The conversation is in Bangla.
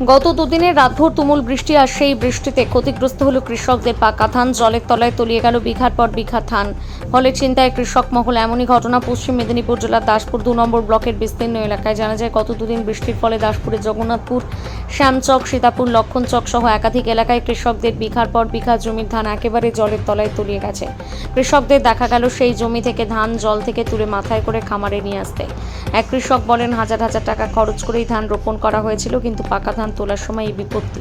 গত দুদিনের রাতভর তুমুল বৃষ্টি আর সেই বৃষ্টিতে ক্ষতিগ্রস্ত হলো কৃষকদের পাকা ধান। জলের তলায় তলিয়ে গেল বিঘার পর বিঘা ধান। ফলে চিন্তায় কৃষক মহল। এমনই ঘটনা পশ্চিম মেদিনীপুর জেলার দাসপুর 2 নম্বর ব্লকের বিস্তীর্ণ এলাকায়। জানা যায়, গত দুদিন বৃষ্টির ফলে দাসপুরের জগন্নাথপুর, শ্যামচক, সীতাপুর, লক্ষণচক সহ একাধিক এলাকায় কৃষকদের বিঘার পর বিঘা জমির ধান একেবারে জলের তলায় তলিয়ে গেছে। কৃষকদের দেখা গেল সেই জমি থেকে ধান জল থেকে তুলে মাথায় করে খামারে নিয়ে আসতে। এক কৃষক বলেন, হাজার হাজার টাকা খরচ করেই ধান রোপণ করা হয়েছিল, কিন্তু পাকা ধান তোলার সময় এই বিপত্তি।